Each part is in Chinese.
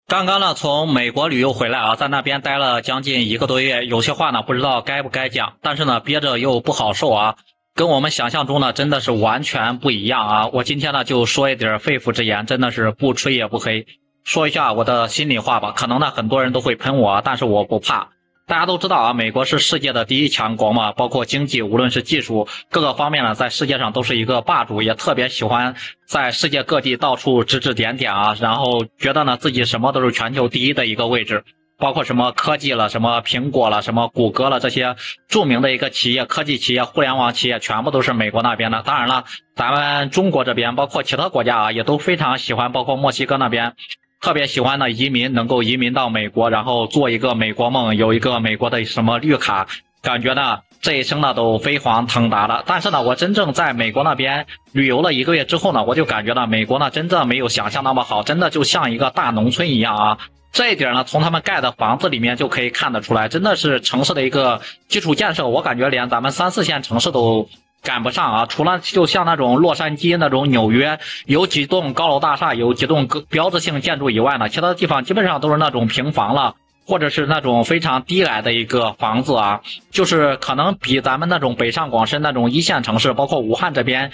刚刚呢，从美国旅游回来啊，在那边待了将近1个多月，有些话呢不知道该不该讲，但是呢憋着又不好受啊，跟我们想象中呢真的是完全不一样啊。我今天呢就说一点肺腑之言，真的是不吹也不黑，说一下我的心里话吧。可能呢很多人都会喷我，但是我不怕。大家都知道啊，美国是世界的第一强国嘛，包括经济，无论是技术各个方面呢，在世界上都是一个霸主，也特别喜欢在世界各地到处指指点点啊，然后觉得呢自己什么都是全球第一的一个位置，包括什么科技了，什么苹果了，什么谷歌了，这些著名的一个企业、科技企业、互联网企业，全部都是美国那边的。当然了，咱们中国这边，包括其他国家啊，也都非常喜欢，包括墨西哥那边。特别喜欢的移民能够移民到美国，然后做一个美国梦，有一个美国的什么绿卡，感觉呢这一生呢都飞黄腾达了。但是呢，我真正在美国那边旅游了1个月之后呢，我就感觉到美国呢真正没有想象那么好，真的就像一个大农村一样啊。这一点呢，从他们盖的房子里面就可以看得出来，真的是城市的一个基础建设，我感觉连咱们3、4线城市都赶不上啊！除了就像那种洛杉矶、那种纽约有几栋高楼大厦、有几栋标志性建筑以外呢，其他的地方基本上都是那种平房了，或者是那种非常低矮的一个房子啊，就是可能比咱们那种北上广深那种1线城市，包括武汉这边。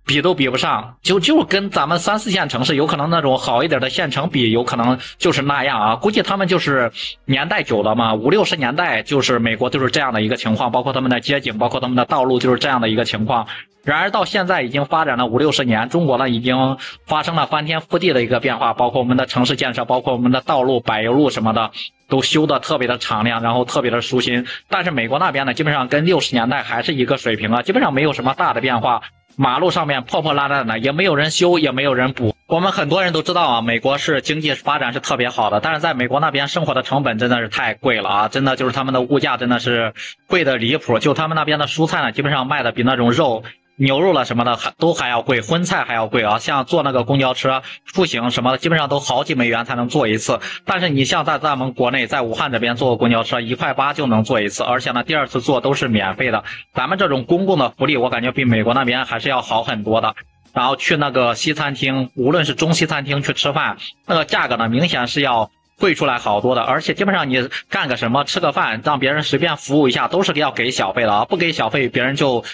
比都比不上，就跟咱们3、4线城市有可能那种好一点的县城比，有可能就是那样啊。估计他们就是年代久了嘛，50、60年代就是美国就是这样的一个情况，包括他们的街景，包括他们的道路就是这样的一个情况。然而到现在已经发展了50、60年，中国呢已经发生了翻天覆地的一个变化，包括我们的城市建设，包括我们的道路、柏油路什么的。都修得特别的敞亮，然后特别的舒心。但是美国那边呢，基本上跟60年代还是一个水平啊，基本上没有什么大的变化。马路上面破破烂烂的，也没有人修，也没有人补。我们很多人都知道啊，美国是经济发展是特别好的，但是在美国那边生活的成本真的是太贵了啊，真的就是他们的物价真的是贵的离谱。就他们那边的蔬菜呢，基本上卖的比那种肉。牛肉了什么的都还要贵，荤菜还要贵啊！像坐那个公交车出行什么的，基本上都好几美元才能坐一次。但是你像在咱们国内，在武汉这边坐公交车1.8块就能坐一次，而且呢，第2次坐都是免费的。咱们这种公共的福利，我感觉比美国那边还是要好很多的。然后去那个西餐厅，无论是中西餐厅去吃饭，那个价格呢，明显是要贵出来好多的。而且基本上你干个什么，吃个饭，让别人随便服务一下，都是要给小费的啊！不给小费，别人就。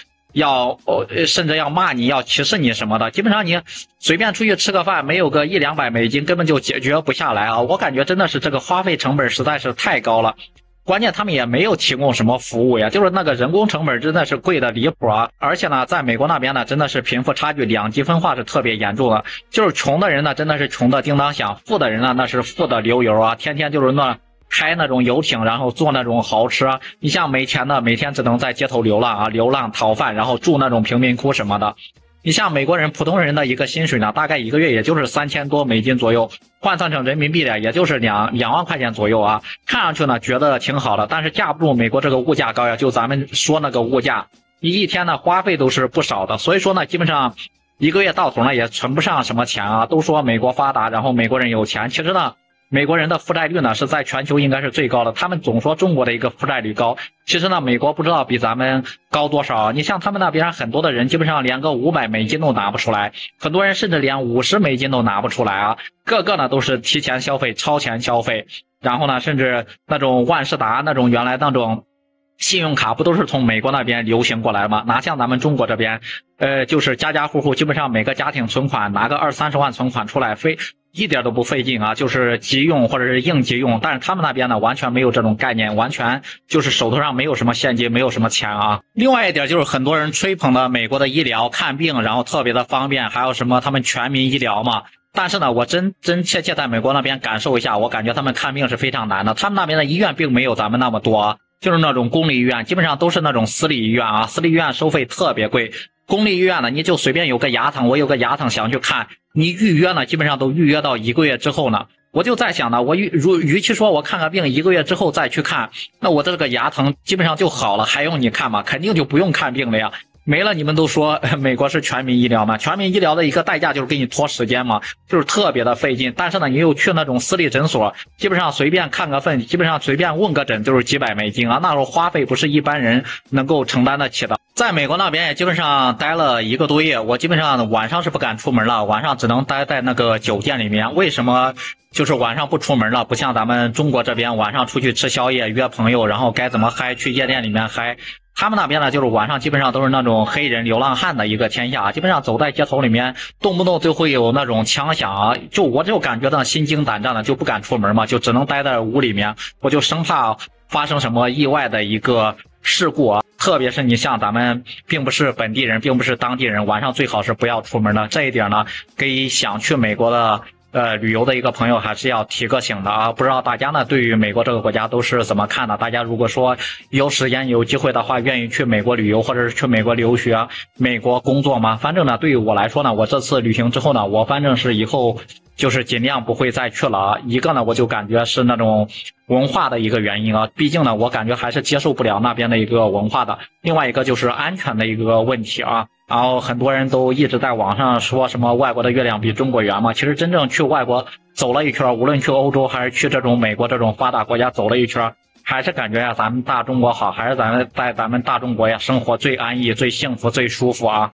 甚至要骂你，要歧视你什么的，基本上你随便出去吃个饭，没有个1、2百美金根本就解决不下来啊！我感觉真的是这个花费成本实在是太高了，关键他们也没有提供什么服务呀，就是那个人工成本真的是贵的离谱啊！而且呢，在美国那边呢，真的是贫富差距2极分化是特别严重的，就是穷的人呢真的是穷的叮当响，富的人呢那是富的流油啊，天天就是开那种游艇，然后坐那种豪车。你像没钱的，每天只能在街头流浪啊，流浪讨饭，然后住那种贫民窟什么的。你像美国人普通人的一个薪水呢，大概1个月也就是3000多美金左右，换算成人民币的也就是2万块钱左右啊。看上去呢觉得挺好的，但是架不住美国这个物价高呀。就咱们说那个物价，你一天的花费都是不少的，所以说呢，基本上1个月到头呢也存不上什么钱啊。都说美国发达，然后美国人有钱，其实呢。美国人的负债率呢是在全球应该是最高的，他们总说中国的一个负债率高，其实呢美国不知道比咱们高多少。你像他们那边很多的人基本上连个500美金都拿不出来，很多人甚至连50美金都拿不出来啊，个个呢都是提前消费、超前消费，然后呢甚至那种万事达那种原来那种信用卡不都是从美国那边流行过来吗？哪像咱们中国这边，就是家家户户基本上每个家庭存款拿个20、30万存款出来，一点都不费劲啊，就是急用或者是应急用。但是他们那边呢，完全没有这种概念，完全就是手头上没有什么现金，没有什么钱啊。另外一点就是很多人吹捧的美国的医疗看病，然后特别的方便，还有什么他们全民医疗嘛。但是呢，我真切在美国那边感受一下，我感觉他们看病是非常难的。他们那边的医院并没有咱们那么多啊，就是那种公立医院，基本上都是那种私立医院啊，私立医院收费特别贵。公立医院呢，你就随便有个牙疼，我有个牙疼想去看，你预约呢，基本上都预约到1个月之后呢。我就在想呢，与其说我看个病1个月之后再去看，那我这个牙疼基本上就好了，还用你看吗？肯定就不用看病了呀。没了，你们都说美国是全民医疗嘛？全民医疗的一个代价就是给你拖时间嘛，就是特别的费劲。但是呢，你又去那种私立诊所，基本上随便看个份，基本上随便问个诊就是几百美金啊，那时候花费不是一般人能够承担得起的。在美国那边也基本上待了1个多月，我基本上晚上是不敢出门了，晚上只能待在那个酒店里面。为什么？就是晚上不出门了，不像咱们中国这边晚上出去吃宵夜约朋友，然后该怎么嗨去夜店里面嗨。他们那边呢，就是晚上基本上都是那种黑人流浪汉的一个天下，基本上走在街头里面，动不动就会有那种枪响啊，我就感觉到心惊胆战的，就不敢出门嘛，就只能待在屋里面，我就生怕发生什么意外的一个事故啊。特别是你像咱们并不是本地人，并不是当地人，晚上最好是不要出门的。这一点呢，给想去美国的旅游的一个朋友还是要提个醒的啊！不知道大家呢对于美国这个国家都是怎么看的？大家如果说有时间有机会的话，愿意去美国旅游或者是去美国留学、美国工作吗？反正呢，对于我来说呢，我这次旅行之后呢，我反正是以后就是尽量不会再去了啊。一个呢，我就感觉是那种文化的一个原因啊，毕竟呢，我感觉还是接受不了那边的一个文化的。另外一个就是安全的一个问题啊。然后很多人都一直在网上说什么外国的月亮比中国圆嘛，其实真正去外国走了一圈，无论去欧洲还是去这种美国这种发达国家走了一圈，还是感觉呀咱们大中国好，还是在咱们大中国呀生活最安逸、最幸福、最舒服啊。